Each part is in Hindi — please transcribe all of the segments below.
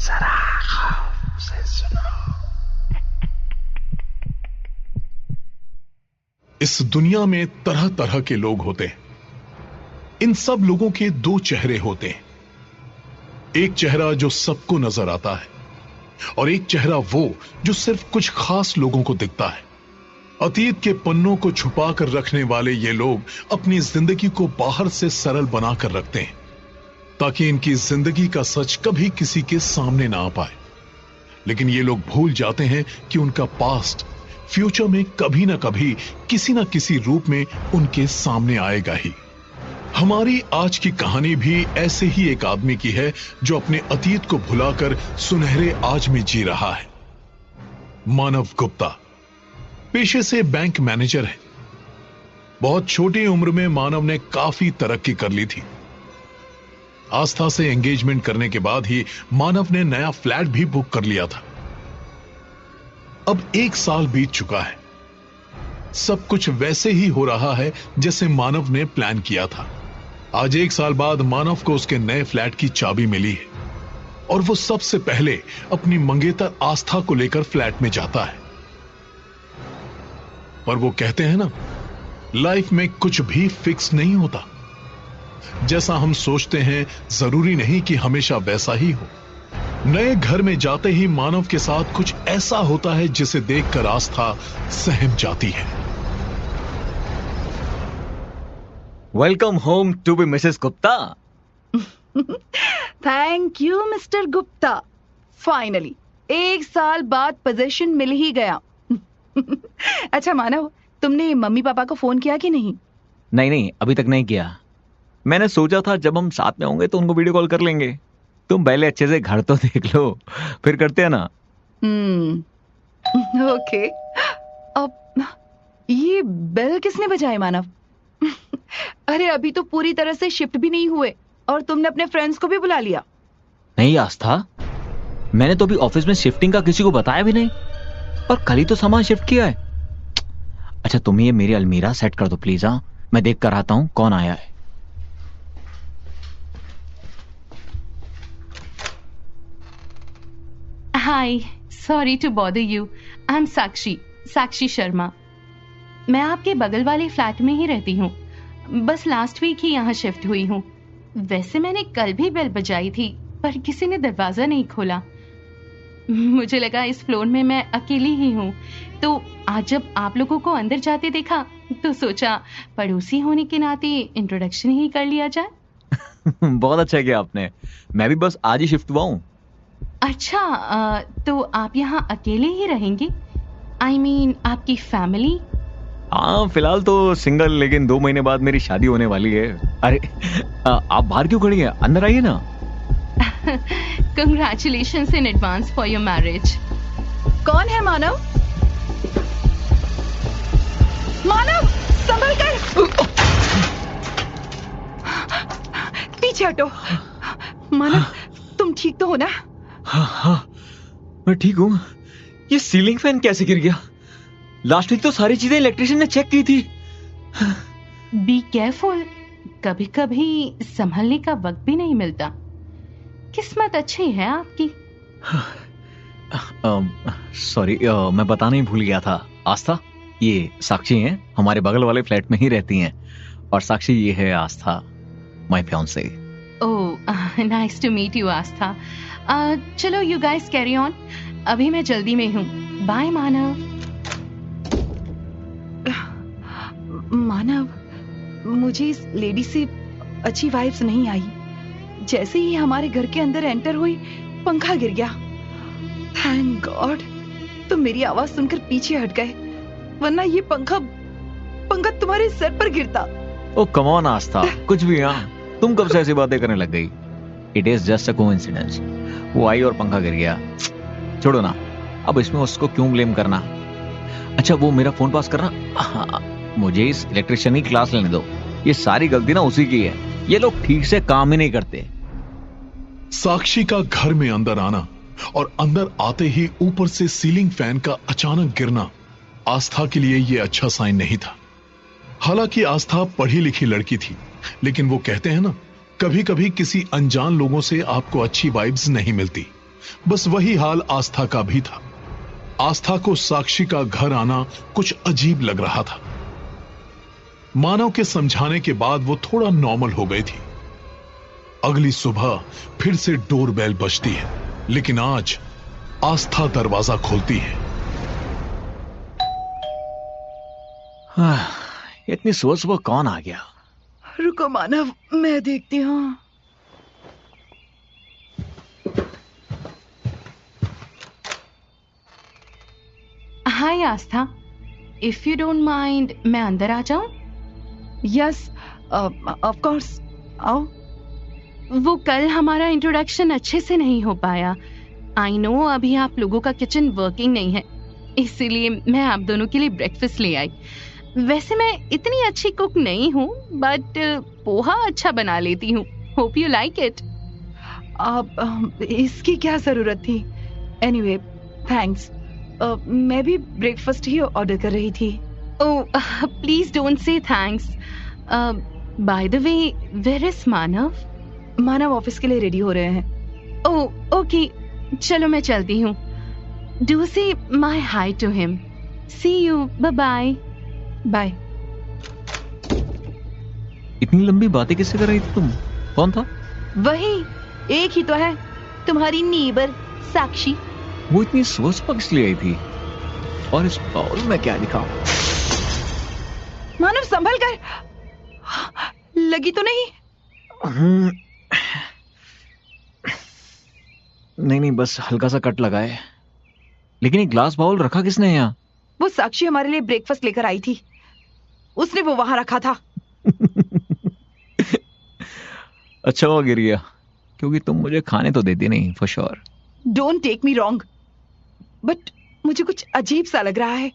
जरा खौफ से सुनो। इस दुनिया में तरह तरह के लोग होते हैं। इन सब लोगों के दो चेहरे होते हैं। एक चेहरा जो सबको नजर आता है और एक चेहरा वो जो सिर्फ कुछ खास लोगों को दिखता है। अतीत के पन्नों को छुपा कर रखने वाले ये लोग अपनी जिंदगी को बाहर से सरल बनाकर रखते हैं ताकि इनकी जिंदगी का सच कभी किसी के सामने ना आ पाए। लेकिन ये लोग भूल जाते हैं कि उनका पास्ट फ्यूचर में कभी ना कभी किसी ना किसी रूप में उनके सामने आएगा ही। हमारी आज की कहानी भी ऐसे ही एक आदमी की है जो अपने अतीत को भुलाकर सुनहरे आज में जी रहा है। मानव गुप्ता पेशे से बैंक मैनेजर है। बहुत छोटी उम्र में मानव ने काफी तरक्की कर ली थी। आस्था से एंगेजमेंट करने के बाद ही मानव ने नया फ्लैट भी बुक कर लिया था। अब 1 साल बीत चुका है। सब कुछ वैसे ही हो रहा है जैसे मानव ने प्लान किया था। आज 1 साल बाद मानव को उसके नए फ्लैट की चाबी मिली है और वो सबसे पहले अपनी मंगेतर आस्था को लेकर फ्लैट में जाता है। पर वो कहते हैं ना, लाइफ में कुछ भी फिक्स नहीं होता। जैसा हम सोचते हैं जरूरी नहीं कि हमेशा वैसा ही हो। नए घर में जाते ही मानव के साथ कुछ ऐसा होता है जिसे देखकर आस्था सहम जाती है। Welcome home to be Mrs Gupta. Thank you Mr Gupta. Finally 1 साल बाद पोजीशन मिल ही गया। अच्छा मानव, तुमने मम्मी पापा को फोन किया कि नहीं? नहीं, अभी तक नहीं किया। मैंने सोचा था जब हम साथ में होंगे तो उनको वीडियो कॉल कर लेंगे। तुम पहले अच्छे से घर तो देख लो, फिर करते हैं ना। ओके। अब ये बेल किसने बजाए मानव? अरे अभी तो पूरी तरह से शिफ्ट भी नहीं हुए और तुमने अपने फ्रेंड्स को भी बुला लिया। नहीं आस्था, मैंने तो अभी ऑफिस में शिफ्टिंग का किसी को बताया भी नहीं और कल ही तो सामान शिफ्ट किया है। अच्छा तुम ये मेरी अलमीरा सेट कर दो प्लीज। हाँ, मैं देख कर आता हूं कौन आया है। Hi, sorry to bother you. I am Sakshi Sharma. मैं आपके बगल वाले फ्लैट में ही रहती हूँ। बस लास्ट वीक ही यहाँ शिफ्ट हुई हूँ। वैसे मैंने कल भी बेल बजाई थी पर किसी ने दरवाजा नहीं खोला। मुझे लगा इस फ्लोर में मैं अकेली ही हूँ, तो आज जब आप लोगों को अंदर जाते देखा तो सोचा पड़ोसी होने के नाते इंट्रोडक्शन ही कर लिया जाए। बहुत अच्छा किया आपने। मैं भी बस आज ही शिफ्ट हुआ हूँ। अच्छा, तो आप यहाँ अकेले ही रहेंगे? आई मीन आपकी फैमिली? हाँ, फिलहाल तो सिंगल, लेकिन 2 महीने बाद मेरी शादी होने वाली है। अरे आप बाहर क्यों खड़ी हैं? अंदर आइए ना। Congratulations in advance for your marriage. कौन है मानव? मानव, संभल कर। पीछे हटो। मानव, तुम ठीक तो हो ना? हाँ, मैं ठीक हूँ। ये सीलिंग फैन कैसे गिर गया? लास्ट वीक तो सारी चीजें इलेक्ट्रिशियन ने चेक की थी। बी केयरफुल, कभी कभी संभलने का वक्त भी नहीं मिलता। किस्मत अच्छी है आपकी। सॉरी, मैं बताना ही भूल गया था। आस्था, ये साक्षी हैं, हमारे बगल वाले फ्लैट में ही रहती हैं। और साक्षी ये है Aastha, my fiancee. Oh, nice to meet you Aastha. चलो यू गाइस कैरी ऑन, अभी मैं जल्दी में हूँ। बाय मानव। मानव, मुझे इस लेडी से अच्छी वाइब्स नहीं आई। जैसे ही हमारे घर के अंदर एंटर हुई, पंखा गिर गया। थैंक गॉड तुम मेरी आवाज सुनकर पीछे हट गए, वरना ये पंखा तुम्हारे सर पर गिरता। ओ कम ऑन आस्था, कुछ भी। हाँ, तुम कब से ऐसी बातें करने लग गई? It is just a coincidence. वो आई और पंखा गिर गया। छोड़ो ना, अब इसमें उसको क्यों ब्लेम करना। अच्छा वो मेरा फोन पास करना। हाँ, मुझे इस इलेक्ट्रिशियन की क्लास लेने दो। ये सारी गलती ना उसी की है। ये लोग ठीक से काम ही नहीं करते। साक्षी का घर में अंदर आना और अंदर आते ही ऊपर से सीलिंग फैन का अचानक गिरना आस्था के लिए यह अच्छा साइन नहीं था। हालांकि आस्था पढ़ी लिखी लड़की थी, लेकिन वो कहते हैं ना, कभी कभी किसी अनजान लोगों से आपको अच्छी वाइब्स नहीं मिलती। बस वही हाल आस्था का भी था। आस्था को साक्षी का घर आना कुछ अजीब लग रहा था। मानव के समझाने के बाद वो थोड़ा नॉर्मल हो गई थी। अगली सुबह फिर से डोरबेल बजती है, लेकिन आज आस्था दरवाजा खोलती है। इतनी सुबह सुबह कौन आ गया? रुको मानव, मैं देखती हूँ। हाय आस्था, इफ यू डोंट माइंड मैं अंदर आ जाऊं? यस, ऑफ कोर्स, आओ। वो कल हमारा इंट्रोडक्शन अच्छे से नहीं हो पाया। आई नो अभी आप लोगों का किचन वर्किंग नहीं है, इसीलिए मैं आप दोनों के लिए ब्रेकफास्ट ले आई। वैसे मैं इतनी अच्छी कुक नहीं हूँ, बट पोहा अच्छा बना लेती हूँ। Hope you like it. इसकी क्या जरूरत थी? Anyway, thanks. मैं भी ब्रेकफास्ट ही ऑर्डर कर रही थी। Oh, please don't say thanks. By the way, where is Manav? Manav office के लिए रेडी हो रहे हैं। ओह ओके, चलो मैं चलती हूँ। Do say my hi to him. See you, bye bye. Bye. इतनी लंबी बातें किससे कर रही थी तुम? कौन था? वही एक ही तो है, तुम्हारी नीबर साक्षी। वो इतनी सुबह सुबह किस लिए आई थी? और इस बाउल में क्या लिखा? मानव संभल कर, लगी तो नहीं? नहीं, बस हल्का सा कट लगा है। लेकिन एक ग्लास बाउल रखा किसने यहाँ? वो साक्षी हमारे लिए ब्रेकफास्ट लेकर आई थी, उसने वो वहां रखा था। अच्छा हुआ गिर गया, क्योंकि तुम मुझे खाने तो देती नहीं, for sure. Don't take me wrong, but मुझे कुछ अजीब सा लग रहा है।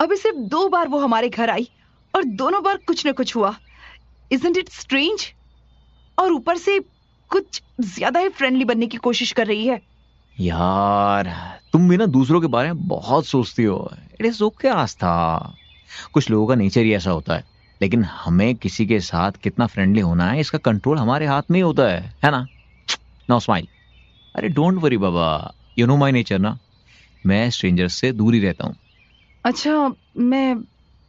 अभी सिर्फ 2 बार वो हमारे घर आई और दोनों बार कुछ न कुछ हुआ। Isn't it strange? और ऊपर से कुछ ज्यादा ही फ्रेंडली बनने की कोशिश कर रही है। यार तुम भी ना दूसरों के बारे में बहुत सोचती हो। इट इज ओके आस्था, कुछ लोगों का नेचर ही ऐसा होता है, लेकिन हमें किसी के साथ कितना फ्रेंडली होना है इसका कंट्रोल हमारे हाथ में ही होता है ना? No smile. अरे डोंट वरी बाबा, यू नो माय नेचर ना, मैं स्ट्रेंजर्स से दूर ही रहता हूँ। अच्छा, मैं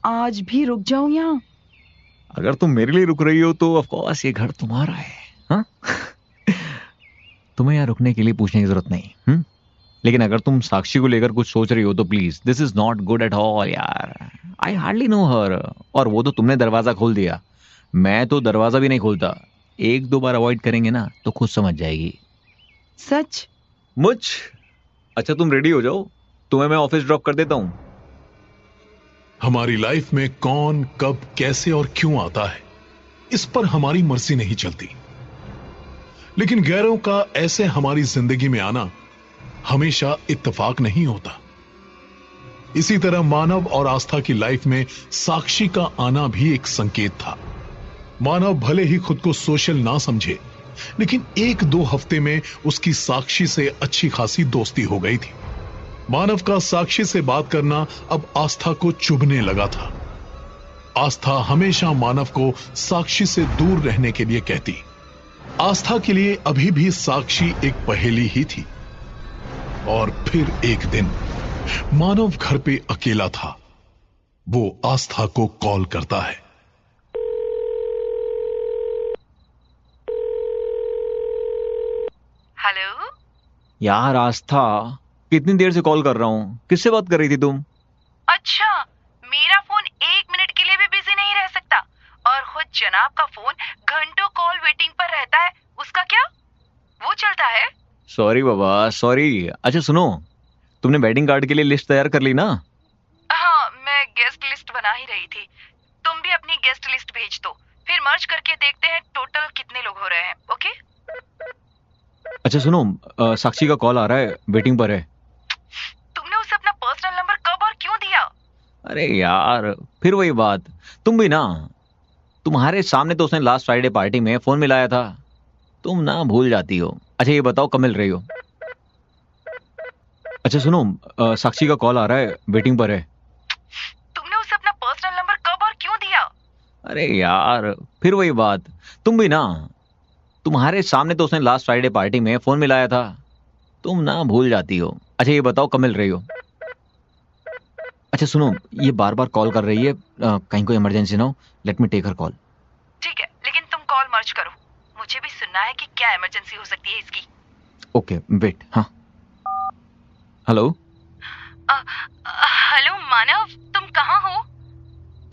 आज भी रुक जाऊं यहाँ? अगर तुम मेरे लिए रुक रही हो तो ऑफ कोर्स ये घर तुम्हारा है। हाँ? तुम्हें यहाँ रुकने के लिए पूछने की जरूरत नहीं। लेकिन अगर तुम साक्षी को लेकर कुछ सोच रही हो तो please, this is not good at all यार। आई हार्डली नो हर। और वो तो तुमने दरवाजा खोल दिया, मैं तो दरवाजा भी नहीं खोलता। 1-2 बार अवॉइड करेंगे ना तो खुद समझ जाएगी। सच? मुझ? अच्छा तुम रेडी हो जाओ, तुम्हें मैं ऑफिस ड्रॉप कर देता हूं। हमारी लाइफ में कौन, कब, कैसे और क्यों आता है, इस पर हमारी मर्जी नहीं चलती, लेकिन गैरों का ऐसे हमारी जिंदगी में आना हमेशा इत्तेफाक नहीं होता। इसी तरह मानव और आस्था की लाइफ में साक्षी का आना भी एक संकेत था। मानव भले ही खुद को सोशल ना समझे, लेकिन 1-2 हफ्ते में उसकी साक्षी से अच्छी खासी दोस्ती हो गई थी। मानव का साक्षी से बात करना अब आस्था को चुभने लगा था। आस्था हमेशा मानव को साक्षी से दूर रहने के लिए कहती। आस्था के लिए अभी भी साक्षी एक पहेली ही थी। और फिर एक दिन मानव घर पे अकेला था। वो आस्था को कॉल करता है। हेलो यार आस्था, कितनी देर से कॉल कर रहा हूँ, किससे बात कर रही थी तुम? अच्छा, मेरा फोन 1 मिनट के लिए भी बिजी नहीं रह सकता, और खुद जनाब का फोन घंटों कॉल वेटिंग पर रहता है। उसका क्या, वो चलता है? सॉरी बाबा, सॉरी। अच्छा सुनो, तुमने वेडिंग कार्ड के लिए लिस्ट तैयार कर ली ना? हाँ, मैं गेस्ट लिस्ट बना ही रही थी। तुम भी अपनी गेस्ट लिस्ट भेज दो, फिर मर्ज करके देखते हैं टोटल कितने लोग हो रहे हैं। ओके? अच्छा सुनो, साक्षी का कॉल आ रहा है, वेटिंग पर है। तुमने उसे अपना पर्सनल नंबर कब और क्यों दिया? अरे यार फिर वही बात, तुम भी ना, तुम्हारे सामने तो उसने लास्ट फ्राइडे पार्टी में फोन मिलाया था, तुम ना भूल जाती हो। अच्छा ये बताओ कब मिल रही हो? अच्छा सुनो, साक्षी का कॉल आ रहा है, वेटिंग पर है। तुमने उसे अपना पर्सनल नंबर कब और क्यों दिया? अरे यार फिर वही बात, तुम भी ना, तुम्हारे सामने तो उसने लास्ट फ्राइडे पार्टी में फोन मिलाया था, तुम ना भूल जाती हो। अच्छा ये बताओ कब मिल रही हो? अच्छा सुनो, ये बार बार कॉल कर रही है, कहीं कोई इमरजेंसी ना हो। Let me take her call. ठीक है, लेकिन तुम कॉल मर्ज करो, मुझे भी सुनना है कि क्या इमरजेंसी हो सकती है इसकी। Okay wait. हाँ हेलो। हेलो मानव, तुम कहाँ हो?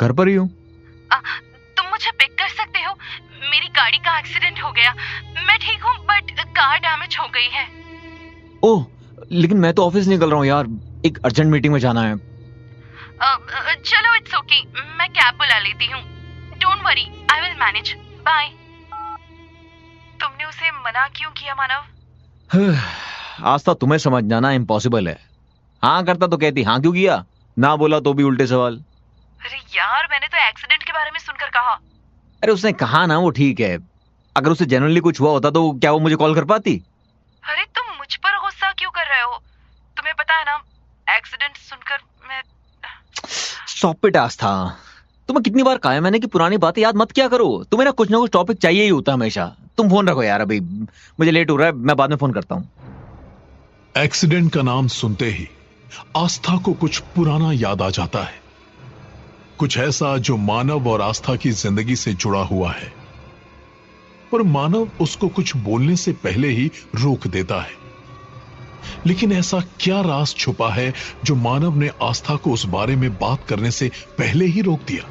घर पर ही हूँ। तुम मुझे पिक कर सकते हो? मेरी गाड़ी का एक्सीडेंट हो गया। मैं ठीक हूँ बट कार डैमेज हो गई है। ओह लेकिन मैं तो ऑफिस निकल रहा हूँ यार, एक अर्जेंट मीटिंग में जाना है। चलो इट्स ओके, मैं कैब बुला लेती हूँ। Don't worry, I will manage. Bye. तुमने उसे मना क्यों किया मानव? आज तक तुम्हें समझ जाना इम्पॉसिबल है। हाँ करता तो कहती हाँ क्यों किया, ना बोला तो भी उल्टे सवाल। अरे यार, मैंने तो एक्सीडेंट के बारे में सुनकर कहा। अरे उसने कहा ना वो ठीक है, अगर उसे जेन्युइनली कुछ हुआ होता तो क्या वो मुझे कॉल कर पाती? अरे तुम मुझ पर गुस्सा क्यों कर रहे हो? तुम्हें पता है ना, एक्सीडेंट सुनकर मैं... स्टॉप इट आस्था, तुम्हें कितनी बार कहा है मैंने कि पुरानी बातें याद मत किया करो। तुम्हें ना कुछ टॉपिक चाहिए ही होता हमेशा। तुम फोन रखो यार, अभी मुझे लेट हो रहा है, मैं बाद में फोन करता हूँ। एक्सीडेंट का नाम सुनते ही आस्था को कुछ पुराना याद आ जाता है, कुछ ऐसा जो मानव और आस्था की जिंदगी से जुड़ा हुआ है, पर मानव उसको कुछ बोलने से पहले ही रोक देता है। लेकिन ऐसा क्या राज छुपा है जो मानव ने आस्था को उस बारे में बात करने से पहले ही रोक दिया?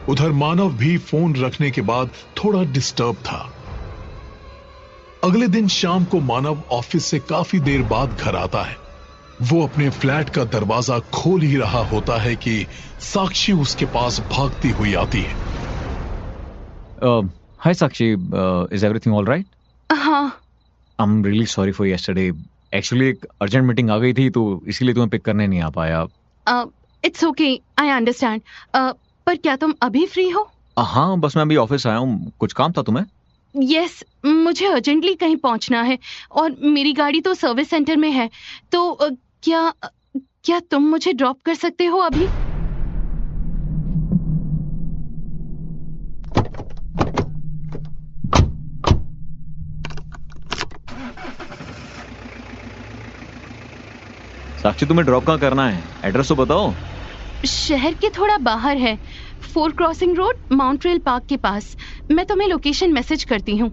उधर मानव भी फोन रखने के बाद थोड़ा डिस्टर्ब था। अगले दिन शाम को मानव ऑफिस से काफी देर बाद घर आता है। वो अपने फ्लैट का दरवाजा खोल ही रहा होता है कि साक्षी उसके पास भागती हुई आती है। हाय साक्षी, इज एवरीथिंग ऑल राइट? हाँ। I am really sorry for yesterday. Actually एक अर्जेंट मीटिंग आ गई थी तो इसीलिए तुम्हें पिक करने नहीं आ पाया। It's okay, I understand. पर क्या तुम अभी फ्री हो? हाँ बस मैं अभी ऑफिस आया हूँ। कुछ काम था तुम्हें? यस, मुझे अर्जेंटली कहीं पहुंचना है और मेरी गाड़ी तो सर्विस सेंटर में है, तो क्या तुम मुझे ड्रॉप कर सकते हो अभी? साक्षी तुम्हें ड्रॉप कहाँ करना है? एड्रेस तो बताओ। शहर के थोड़ा बाहर है, 4 क्रॉसिंग रोड, माउंट्रेल पार्क के पास। मैं तुम्हें लोकेशन मैसेज करती हूँ।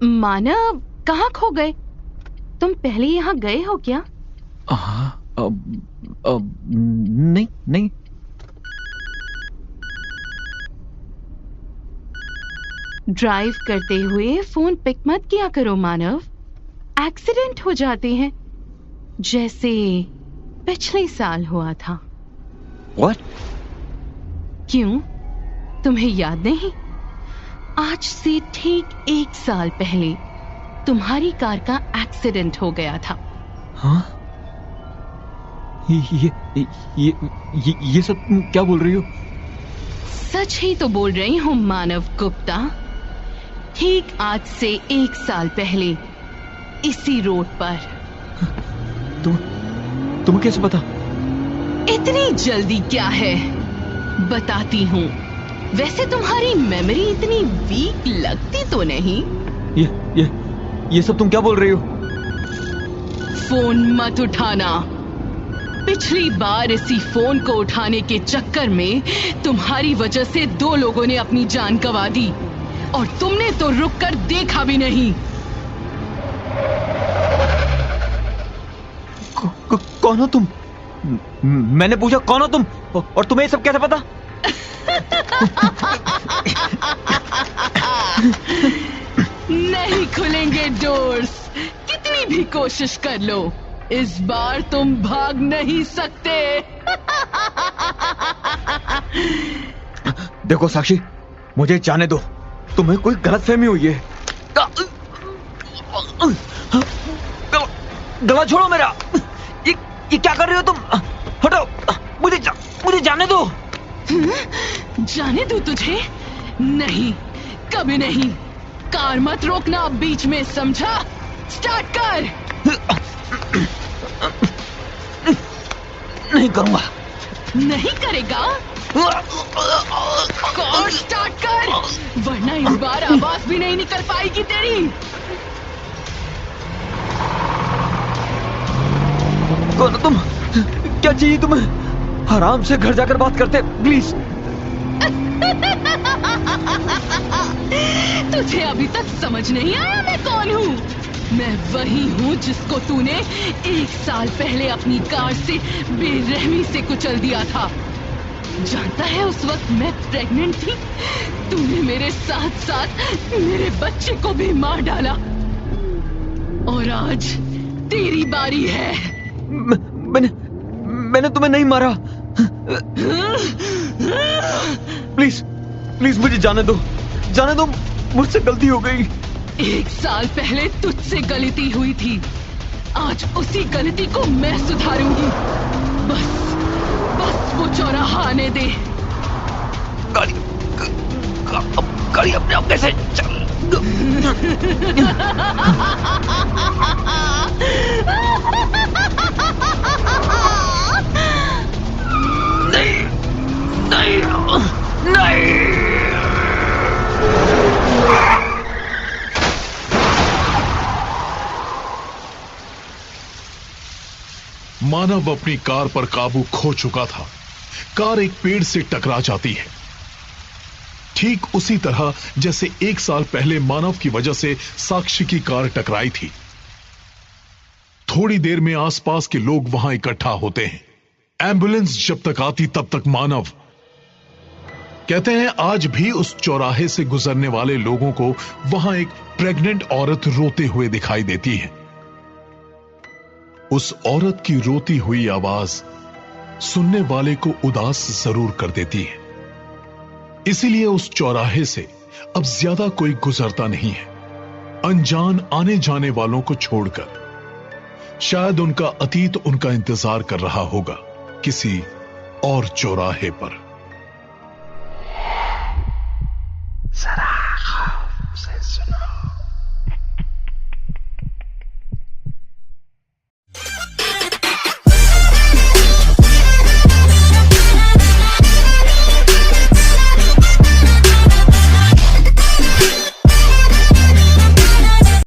मानव, कहाँ खो गए? तुम पहले यहाँ गए हो क्या? नहीं नहीं। ड्राइव करते हुए फोन पिक मत किया करो मानव, एक्सीडेंट हो जाते हैं, जैसे पिछले साल हुआ था। What? क्यों, तुम्हें याद नहीं? आज से ठीक 1 साल पहले तुम्हारी कार का एक्सीडेंट हो गया था। हाँ? ये सब क्या बोल रही हो? सच ही तो बोल रही हूँ मानव गुप्ता। ठीक आज से 1 साल पहले इसी रोड पर। तुम्हें कैसे पता? इतनी जल्दी क्या है, बताती हूँ। वैसे तुम्हारी मेमोरी इतनी वीक लगती तो नहीं। ये सब तुम क्या बोल रही हो? फोन मत उठाना। पिछली बार इसी फोन को उठाने के चक्कर में तुम्हारी वजह से 2 लोगों ने अपनी जान गंवा दी और तुमने तो रुक कर देखा भी नहीं। कौन हो तुम? मैंने पूछा कौन हो तुम, और तुम्हें ये सब कैसे पता? नहीं खुलेंगे डोर्स, कितनी भी कोशिश कर लो, इस बार तुम भाग नहीं सकते। देखो साक्षी, मुझे जाने दो, तुम्हें कोई गलतफहमी हुई है। गला छोड़ो मेरा। ये क्या कर रहे हो तुम? हटो, मुझे जाने दो। जाने दो तुझे? नहीं, कभी नहीं। कार मत रोकना अब बीच में, समझा? स्टार्ट कर। नहीं करूंगा। नहीं करेगा? कार स्टार्ट कर, वरना इस बार आवाज भी नहीं निकल पाएगी तेरी। कौन हो तुम? क्या चाहिए तुम्हें? आराम से घर जाकर बात करते, प्लीज। तुझे अभी तक समझ नहीं आया मैं कौन हूँ? मैं वही हूँ जिसको तूने 1 साल पहले अपनी कार से बेरहमी से कुचल दिया था। जानता है उस वक्त मैं प्रेग्नेंट थी। तूने मेरे साथ साथ मेरे बच्चे को भी मार डाला और आज तेरी बारी है। मैंने तुम्हें नहीं मारा। प्लीज प्लीज मुझे जाने दो, जाने दो, मुझसे गलती हो गई। 1 साल पहले तुझसे गलती हुई थी, आज उसी गलती को मैं सुधारूंगी। बस वो चौराहा आने दे। गाड़ी अपने आप कैसे चल? नहीं नहीं नहीं। मानव अपनी कार पर काबू खो चुका था। कार एक पेड़ से टकरा जाती है, ठीक उसी तरह जैसे 1 साल पहले मानव की वजह से साक्षी की कार टकराई थी। थोड़ी देर में आसपास के लोग वहां इकट्ठा होते हैं। एम्बुलेंस जब तक आती तब तक मानव, कहते हैं आज भी उस चौराहे से गुजरने वाले लोगों को वहां एक प्रेग्नेंट औरत रोते हुए दिखाई देती है। उस औरत की रोती हुई आवाज सुनने वाले को उदास जरूर कर देती है। इसीलिए उस चौराहे से अब ज्यादा कोई गुजरता नहीं है, अनजान आने जाने वालों को छोड़कर। शायद उनका अतीत उनका इंतजार कर रहा होगा किसी और चौराहे पर। जरा खौफ से सुनो।